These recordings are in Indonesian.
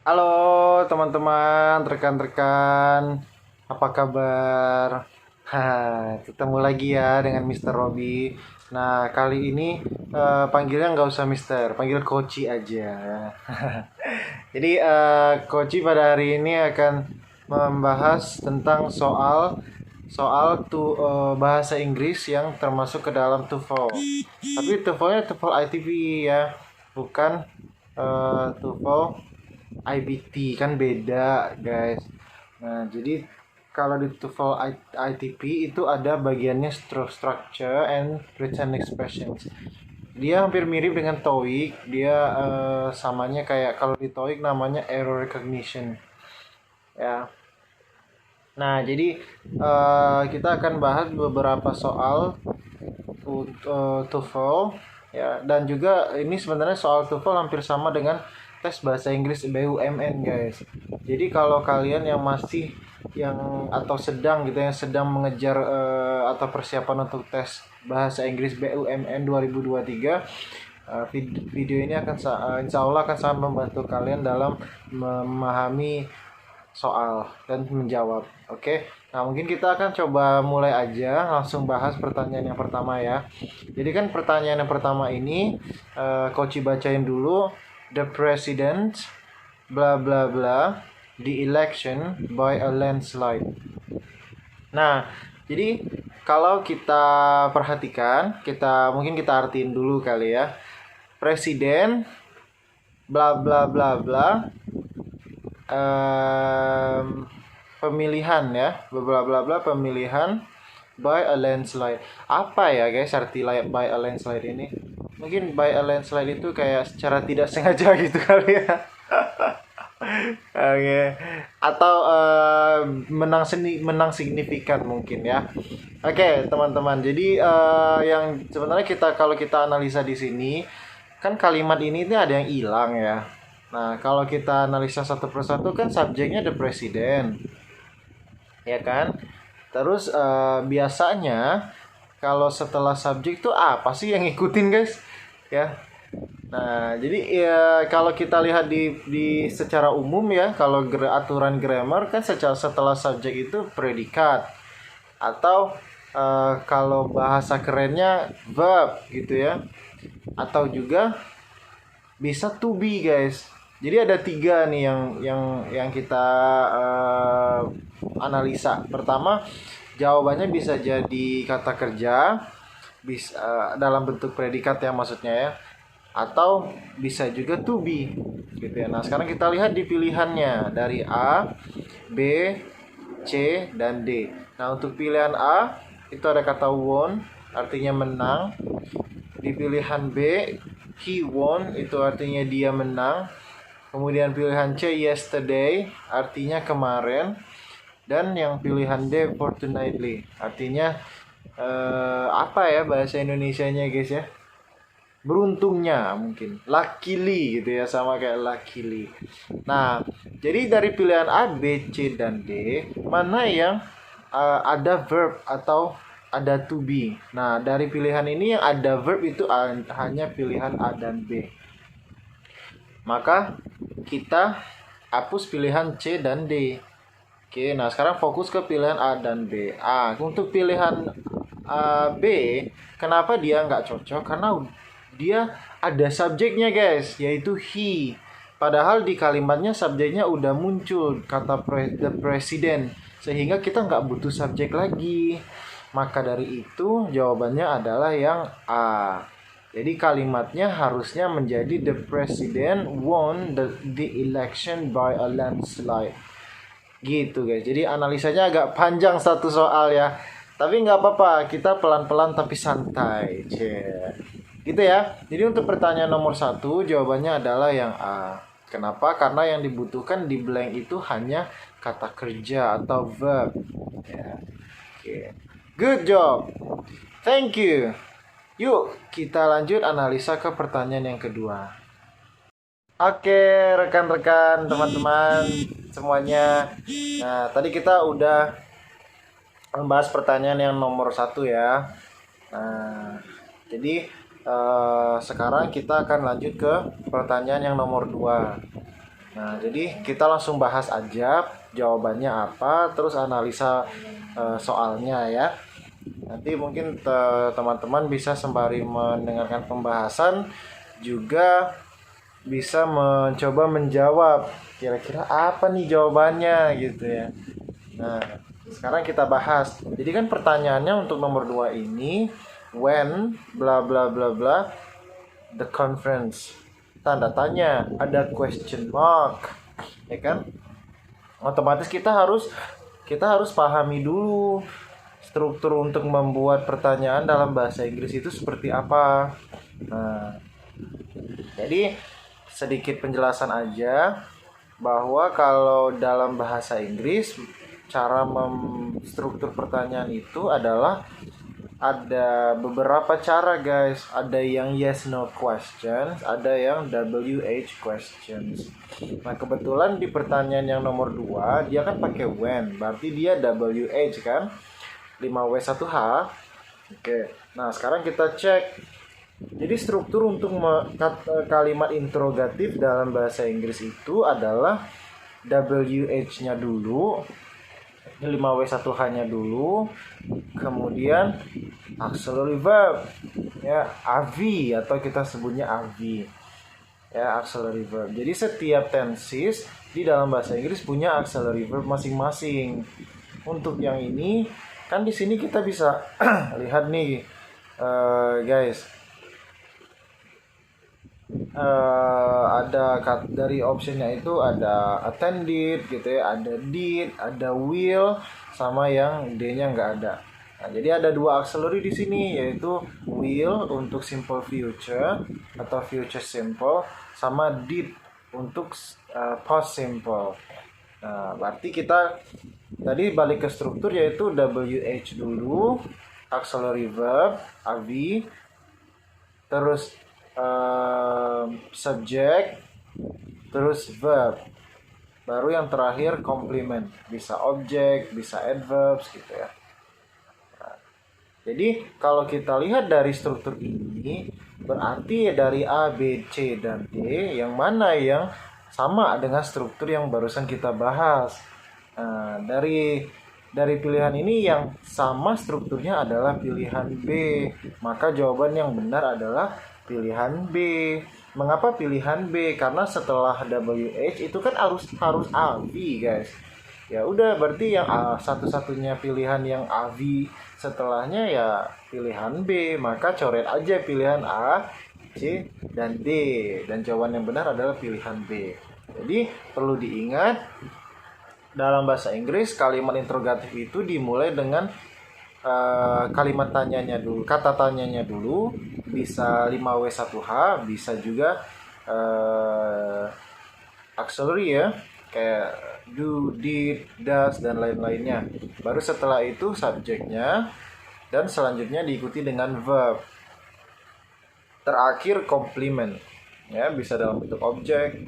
Halo teman-teman, rekan-rekan, apa kabar? Ketemu lagi ya dengan Mr. Robby. Nah, kali ini panggilnya nggak usah Mister, panggil Koci aja. Jadi Koci pada hari ini akan membahas tentang soal soal bahasa Inggris yang termasuk ke dalam TOEFL. Tapi TOEFL-nya TOEFL ITP ya, bukan TOEFL IBT, kan beda guys. Nah jadi kalau di TOEFL ITP itu ada bagiannya structure and written expressions. Dia hampir mirip dengan TOEIC. Dia samanya kayak kalau di TOEIC namanya error recognition ya. Nah jadi kita akan bahas beberapa soal TOEFL ya, dan juga ini sebenarnya soal TOEFL hampir sama dengan tes bahasa Inggris BUMN guys. Jadi kalau kalian yang masih yang atau sedang gitu yang sedang mengejar atau persiapan untuk tes bahasa Inggris BUMN 2023, video ini akan insya Allah akan sangat membantu kalian dalam memahami soal dan menjawab. Oke. Nah, mungkin kita akan coba mulai aja langsung bahas pertanyaan yang pertama ya. Jadi kan pertanyaan yang pertama ini Koci bacain dulu. The president bla bla bla the election by a landslide. Nah, jadi kalau kita perhatikan, mungkin kita artiin dulu kali ya. Presiden bla bla bla bla pemilihan ya, bla bla bla pemilihan by a landslide. Apa ya guys arti by a landslide ini? Mungkin by a landslide itu kayak secara tidak sengaja gitu kali ya. Oke. Atau menang signifikan mungkin ya. Oke, teman-teman. Jadi yang sebenarnya kalau kita analisa di sini kan kalimat ini ada yang hilang ya. Nah, kalau kita analisa satu persatu kan subjeknya the president. Ya kan? Terus biasanya kalau setelah subjek itu apa sih yang ngikutin guys? Ya. Nah, jadi ya kalau kita lihat di secara umum ya, kalau aturan grammar kan setelah subjek itu predikat atau kalau bahasa kerennya verb gitu ya. Atau juga bisa to be guys. Jadi ada tiga nih yang kita analisa. Pertama, jawabannya bisa jadi kata kerja, bisa dalam bentuk predikat ya maksudnya ya, atau bisa juga to be gitu ya. Nah sekarang kita lihat di pilihannya dari A, B, C, dan D. Nah untuk pilihan A itu ada kata won, artinya menang. Di pilihan B, he won, itu artinya dia menang. Kemudian pilihan C, yesterday, artinya kemarin. Dan yang pilihan D, fortnightly, artinya apa ya bahasa Indonesianya guys ya, beruntungnya mungkin, luckily gitu ya, sama kayak luckily. Nah jadi dari pilihan A, B, C, dan D mana yang ada verb atau ada to be. Nah dari pilihan ini yang ada verb itu hanya pilihan A dan B, maka kita hapus pilihan C dan D. Oke, nah sekarang fokus ke pilihan A dan B. Untuk pilihan B, kenapa dia nggak cocok? Karena dia ada subjeknya guys, yaitu he. Padahal di kalimatnya subjeknya udah muncul kata the president, sehingga kita nggak butuh subjek lagi. Maka dari itu jawabannya adalah yang A. Jadi kalimatnya harusnya menjadi the president won the election by a landslide. Gitu guys. Jadi analisanya agak panjang satu soal ya. Tapi nggak apa-apa, kita pelan-pelan tapi santai. Gitu ya. Jadi untuk pertanyaan nomor 1 jawabannya adalah yang A. Kenapa? Karena yang dibutuhkan di blank itu hanya kata kerja atau verb. Ya. Oke. Good job. Thank you. Yuk kita lanjut analisa ke pertanyaan yang kedua. Oke, rekan-rekan, teman-teman semuanya. Nah, tadi kita udah membahas pertanyaan yang nomor 1 ya. Nah, jadi sekarang kita akan lanjut ke pertanyaan yang nomor 2. Nah, jadi kita langsung bahas aja jawabannya apa, terus analisa soalnya ya. Nanti mungkin teman-teman bisa sembari mendengarkan pembahasan juga bisa mencoba menjawab kira-kira apa nih jawabannya gitu ya. Nah, sekarang kita bahas. Jadi kan pertanyaannya untuk nomor 2 ini, when bla bla bla bla the conference, tanda tanya, ada question mark, ya kan? Otomatis kita harus pahami dulu struktur untuk membuat pertanyaan dalam bahasa Inggris itu seperti apa. Nah, jadi sedikit penjelasan aja bahwa kalau dalam bahasa Inggris cara memstruktur pertanyaan itu adalah ada beberapa cara guys. Ada yang yes no questions, ada yang WH questions. Nah, kebetulan di pertanyaan yang nomor 2 dia kan pakai when, berarti dia WH kan, 5W1H. Oke. Nah, sekarang kita cek. Jadi struktur untuk kalimat interrogatif dalam bahasa Inggris itu adalah WH-nya dulu, 5W1H-nya dulu, kemudian auxiliary verb ya, AV atau kita sebutnya AV ya, auxiliary verb. Jadi setiap tenses di dalam bahasa Inggris punya auxiliary verb masing-masing. Untuk yang ini kan di sini kita bisa lihat nih guys, ada dari optionnya itu ada attended gitu ya, ada did, ada will, sama yang D-nya nggak ada. Nah, jadi ada 2 auxiliary di sini, yaitu will untuk simple future atau future simple, sama did untuk past simple. Nah, berarti kita tadi balik ke struktur, yaitu WH dulu, auxiliary verb AV, terus subject, terus verb, baru yang terakhir complement, bisa object, bisa adverbs gitu ya. Nah, jadi kalau kita lihat dari struktur ini, berarti dari A, B, C, dan D yang mana yang sama dengan struktur yang barusan kita bahas. Nah, dari pilihan ini yang sama strukturnya adalah pilihan B, maka jawaban yang benar adalah pilihan B. Mengapa pilihan B? Karena setelah WH itu kan harus AV guys. Ya udah, berarti yang satu-satunya pilihan yang AV setelahnya ya pilihan B, maka coret aja pilihan A, C, dan D, dan jawaban yang benar adalah pilihan B. Jadi perlu diingat, dalam bahasa Inggris kalimat interrogatif itu dimulai dengan kalimat tanyanya dulu, kata tanyanya dulu, bisa 5W1H, bisa juga auxiliary ya, kayak do, did, does, dan lain-lainnya. Baru setelah itu subjeknya, dan selanjutnya diikuti dengan verb. Terakhir complement ya, bisa dalam bentuk objek,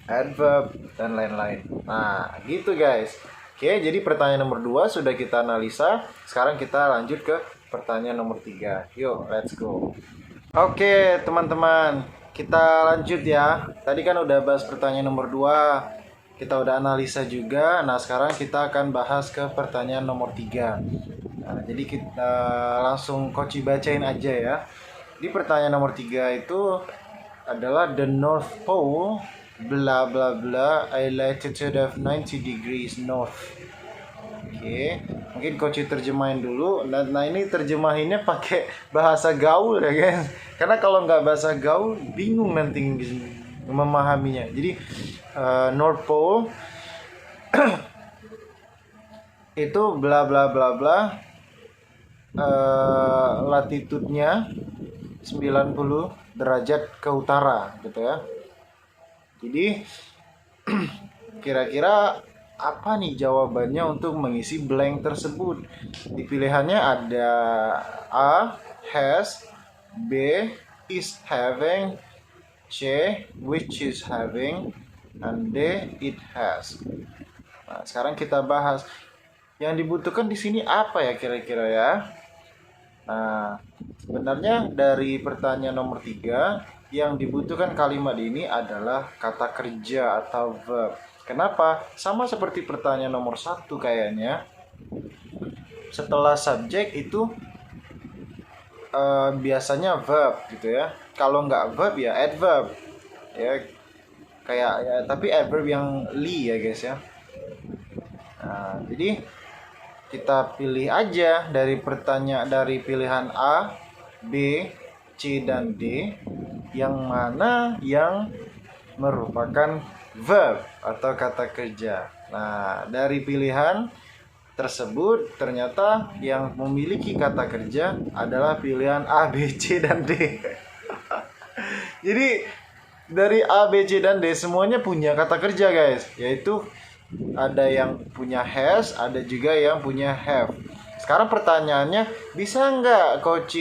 adverb, dan lain-lain. Nah gitu guys. Oke, jadi pertanyaan nomor 2 sudah kita analisa. Sekarang kita lanjut ke pertanyaan nomor 3. Yuk, let's go. Oke, teman-teman, kita lanjut ya. Tadi kan udah bahas pertanyaan nomor 2. Kita udah analisa juga. Nah, sekarang kita akan bahas ke pertanyaan nomor 3. Nah, jadi kita langsung Koci bacain aja ya. Di pertanyaan nomor 3 itu adalah the North Pole bla bla bla a latitude of 90 degrees north. Oke, mungkin coach terjemahin dulu. Nah ini terjemahinnya pakai bahasa gaul ya guys, karena kalau nggak bahasa gaul bingung nanti memahaminya. Jadi North Pole itu bla bla bla bla, latitudenya 90 derajat ke utara gitu ya. Jadi kira-kira apa nih jawabannya untuk mengisi blank tersebut? Di pilihannya ada A, has, B, is having, C, which is having, dan D, it has. Nah, sekarang kita bahas yang dibutuhkan di sini apa ya kira-kira ya? Nah, sebenarnya dari pertanyaan nomor 3 yang dibutuhkan kalimat ini adalah kata kerja atau verb. Kenapa? Sama seperti pertanyaan nomor 1 kayaknya. Setelah subjek itu biasanya verb gitu ya. Kalau nggak verb ya adverb. Ya kayak ya, tapi adverb yang li ya guys ya. Nah, jadi kita pilih aja dari pilihan A, B, C dan D yang mana yang merupakan verb atau kata kerja. Nah, dari pilihan tersebut ternyata yang memiliki kata kerja adalah pilihan A, B, C dan D. Jadi dari A, B, C dan D semuanya punya kata kerja guys, yaitu ada yang punya has, ada juga yang punya have. Sekarang pertanyaannya, bisa nggak coach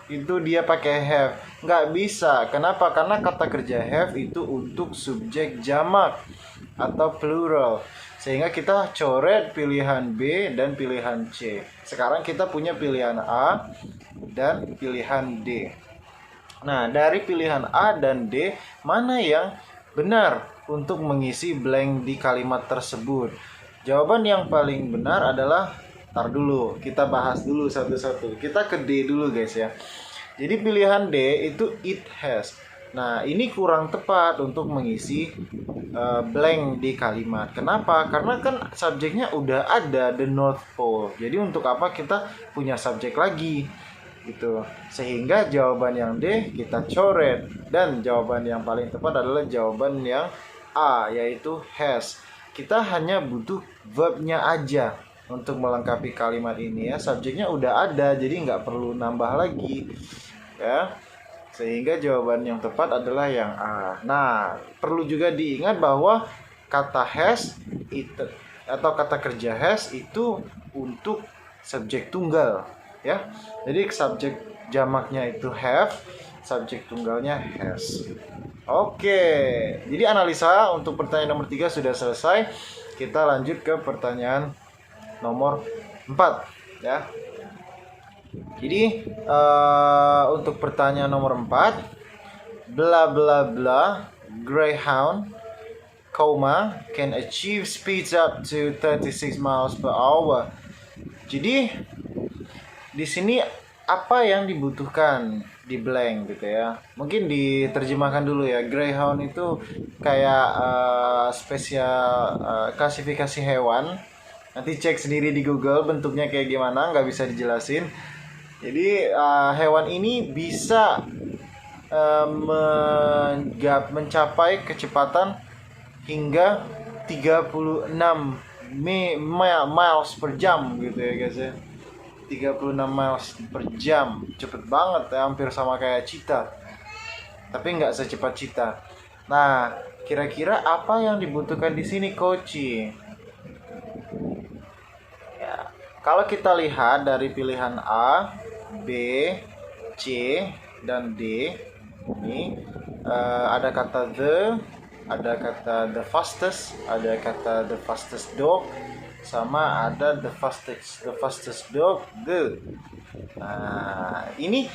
itu dia pakai have? Nggak bisa. Kenapa? Karena kata kerja have itu untuk subjek jamak atau plural. Sehingga kita coret pilihan B dan pilihan C. Sekarang kita punya pilihan A dan pilihan D. Nah, dari pilihan A dan D, mana yang benar untuk mengisi blank di kalimat tersebut? Jawaban yang paling benar adalah, tar dulu, kita bahas dulu satu-satu. Kita ke D dulu guys ya. Jadi pilihan D itu it has. Nah, ini kurang tepat untuk mengisi blank di kalimat. Kenapa? Karena kan subjeknya udah ada, the North Pole. Jadi untuk apa kita punya subjek lagi? Gitu. Sehingga jawaban yang D kita coret, dan jawaban yang paling tepat adalah jawaban yang A, yaitu has. Kita hanya butuh verbnya aja untuk melengkapi kalimat ini ya. Subjeknya udah ada, jadi nggak perlu nambah lagi ya. Sehingga jawaban yang tepat adalah yang A. Nah, perlu juga diingat bahwa kata has itu atau kata kerja has itu untuk subjek tunggal ya. Jadi subjek jamaknya itu have, subjek tunggalnya has. Oke, jadi analisa untuk pertanyaan nomor 3 sudah selesai. Kita lanjut ke pertanyaan nomor 4 ya. Jadi untuk pertanyaan nomor 4, bla bla bla Greyhound, can achieve speeds up to 36 miles per hour. Jadi di sini apa yang dibutuhkan di blank gitu ya. Mungkin diterjemahkan dulu ya. Greyhound itu kayak spesial klasifikasi hewan. Nanti cek sendiri di Google bentuknya kayak gimana, nggak bisa dijelasin. Jadi hewan ini bisa mencapai kecepatan hingga 36 miles per jam gitu ya guys ya. 36 miles per jam, cepet banget ya, hampir sama kayak cheetah, tapi nggak secepat cheetah. Nah, kira-kira apa yang dibutuhkan di sini, Koci? Ya, kalau kita lihat dari pilihan A, B, C, dan D, ini ada kata ada kata the fastest, ada kata the fastest dog, sama ada the fastest dog the. Nah, ini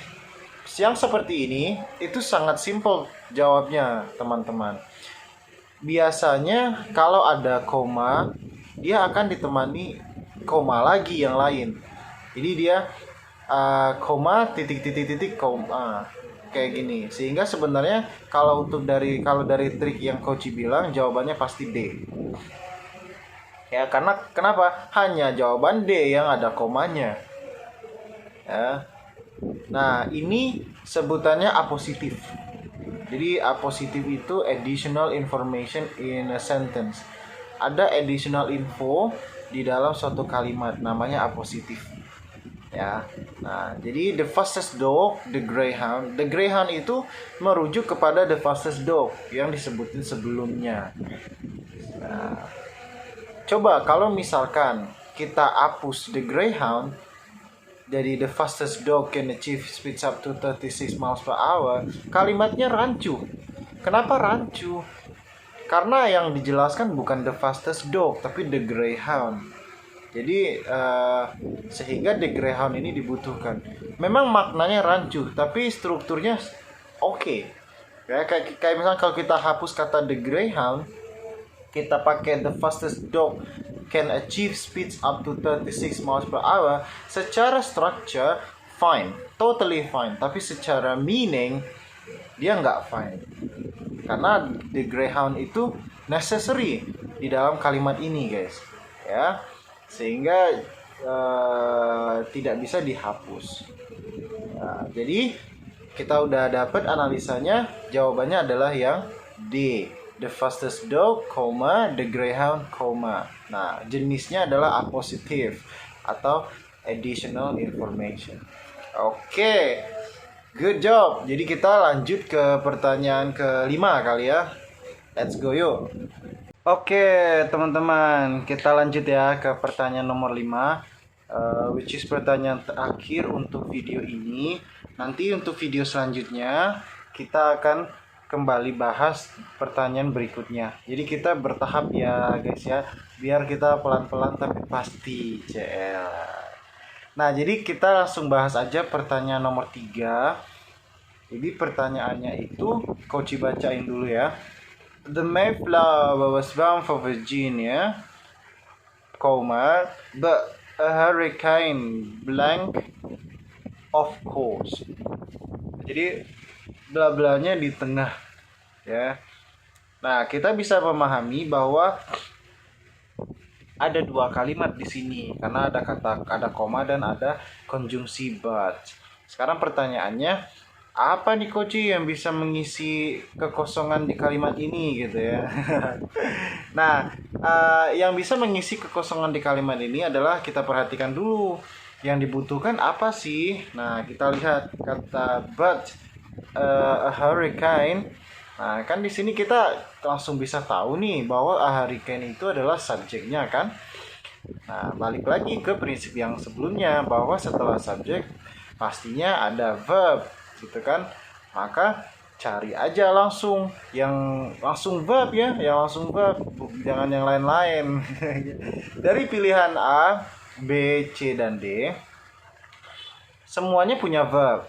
yang seperti ini itu sangat simple jawabnya teman-teman. Biasanya kalau ada koma, dia akan ditemani koma lagi yang lain. Jadi dia koma titik koma kayak gini. Sehingga sebenarnya kalau dari trik yang Koci bilang, jawabannya pasti D. Ya, karena kenapa? Hanya jawaban D yang ada komanya. Ya. Nah, ini sebutannya apositif. Jadi apositif itu additional information in a sentence. Ada additional info di dalam suatu kalimat, namanya apositif. Ya. Nah, jadi the fastest dog, the greyhound. The greyhound itu merujuk kepada the fastest dog yang disebutin sebelumnya. Nah, coba kalau misalkan kita hapus the greyhound dari the fastest dog can achieve speeds up to 36 miles per hour, kalimatnya rancu. Kenapa rancu? Karena yang dijelaskan bukan the fastest dog, tapi the greyhound. Jadi sehingga the greyhound ini dibutuhkan. Memang maknanya rancu, tapi strukturnya oke. Ya, kayak misalnya kalau kita hapus kata the greyhound, kita pakai the fastest dog can achieve speeds up to 36 miles per hour. Secara structure fine, totally fine, tapi secara meaning dia nggak fine, karena the greyhound itu necessary di dalam kalimat ini guys, ya, sehingga tidak bisa dihapus. Nah, jadi kita udah dapet analisanya, jawabannya adalah yang D, the fastest dog, the greyhound, nah jenisnya adalah appositive atau additional information. Oke, good job. Jadi kita lanjut ke pertanyaan kelima kali ya. Let's go yuk. Oke teman-teman, kita lanjut ya ke pertanyaan nomor 5, which is pertanyaan terakhir untuk video ini. Nanti untuk video selanjutnya kita akan kembali bahas pertanyaan berikutnya. Jadi kita bertahap ya guys ya, biar kita pelan-pelan tapi pasti CL. Nah, jadi kita langsung bahas aja pertanyaan nomor 3. Jadi pertanyaannya itu Coach bacain dulu ya. The Mayflower was bound for Virginia, but a hurricane blank of course. Jadi bla-blanya di tengah ya. Nah, kita bisa memahami bahwa ada dua kalimat di sini karena ada koma dan ada konjungsi but. Sekarang pertanyaannya, apa nih Coach yang bisa mengisi kekosongan di kalimat ini gitu ya. Nah, yang bisa mengisi kekosongan di kalimat ini adalah kita perhatikan dulu yang dibutuhkan apa sih. Nah, kita lihat kata but a hurricane. Nah, kan di sini kita langsung bisa tahu nih bahwa a hurricane itu adalah subjeknya kan. Nah, balik lagi ke prinsip yang sebelumnya bahwa setelah subjek pastinya ada verb gitu kan. Maka cari aja langsung yang langsung verb ya, yang langsung verb, jangan yang lain-lain. Dari pilihan A, B, C dan D semuanya punya verb,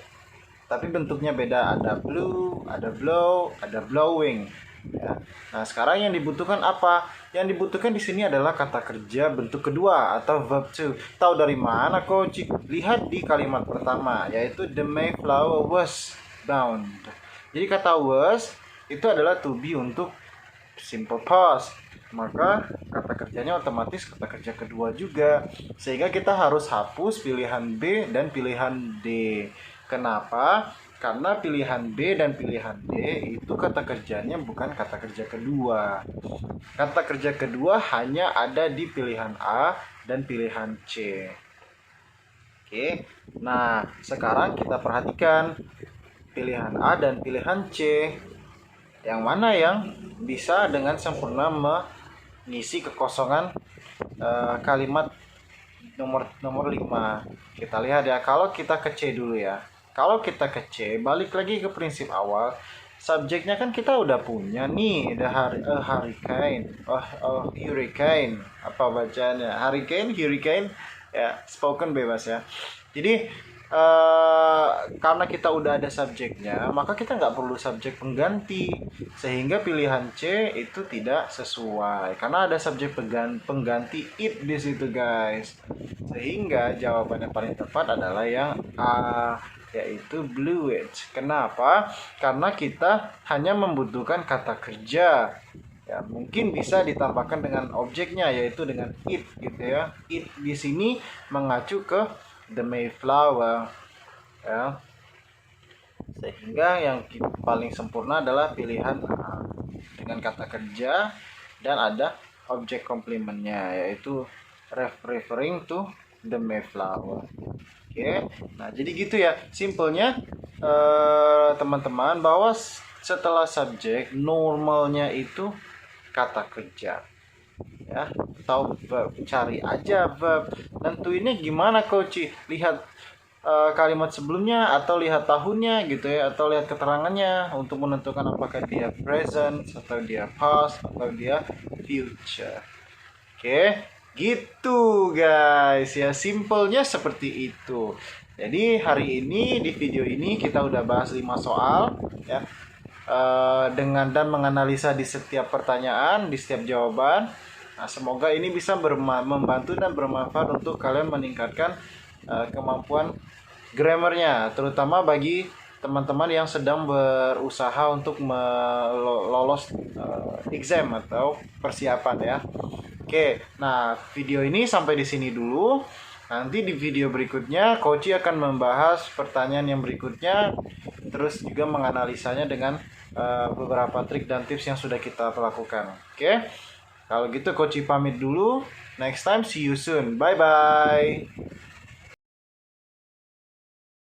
tapi bentuknya beda. Ada blue, ada blow, ada blowing ya. Nah, sekarang yang dibutuhkan apa? Yang dibutuhkan di sini adalah kata kerja bentuk kedua atau verb to. Tahu dari mana Coach? Lihat di kalimat pertama, yaitu the Mayflower was bound. Jadi kata was itu adalah to be untuk simple past, maka kata kerjanya otomatis kata kerja kedua juga, sehingga kita harus hapus pilihan B dan pilihan D. Kenapa? Karena pilihan B dan pilihan D itu kata kerjanya bukan kata kerja kedua. Kata kerja kedua hanya ada di pilihan A dan pilihan C. Oke. Nah, sekarang kita perhatikan pilihan A dan pilihan C. Yang mana yang bisa dengan sempurna mengisi kekosongan kalimat nomor 5. Kita lihat ya, kalau kita ke C dulu ya. Kalau kita ke C, balik lagi ke prinsip awal. Subjeknya kan kita udah punya nih, ada hurricane. Hurricane. Apa bacanya? Hurricane. Ya, spoken bebas ya. Jadi karena kita udah ada subjeknya, maka kita nggak perlu subjek pengganti, sehingga pilihan C itu tidak sesuai karena ada subjek pengganti it di situ guys. Sehingga jawaban yang paling tepat adalah yang A, yaitu blew it. Kenapa? Karena kita hanya membutuhkan kata kerja. Ya, mungkin bisa ditambahkan dengan objeknya, yaitu dengan it gitu ya. It di sini mengacu ke the Mayflower ya. Sehingga yang paling sempurna adalah pilihan A dengan kata kerja dan ada objek komplementnya, yaitu referring to the Mayflower. Oke. Nah, jadi gitu ya. Simpelnya teman-teman, bahwa setelah subjek normalnya itu kata kerja. Ya, atau verb. Cari aja verb. Nentuinnya gimana Coach? Lihat kalimat sebelumnya atau lihat tahunnya gitu ya, atau lihat keterangannya untuk menentukan apakah dia present atau dia past atau dia future. Oke, gitu guys ya, simpelnya seperti itu. Jadi hari ini di video ini kita udah bahas 5 soal ya. dengan dan menganalisa di setiap pertanyaan, di setiap jawaban. Nah, semoga ini bisa membantu dan bermanfaat untuk kalian meningkatkan kemampuan grammarnya, terutama bagi teman-teman yang sedang berusaha untuk lolos exam atau persiapan ya. Oke, nah video ini sampai di sini dulu. Nanti di video berikutnya, Koci akan membahas pertanyaan yang berikutnya, terus juga menganalisanya dengan beberapa trik dan tips yang sudah kita lakukan. Oke, kalau gitu Koci pamit dulu. Next time, see you soon. Bye bye.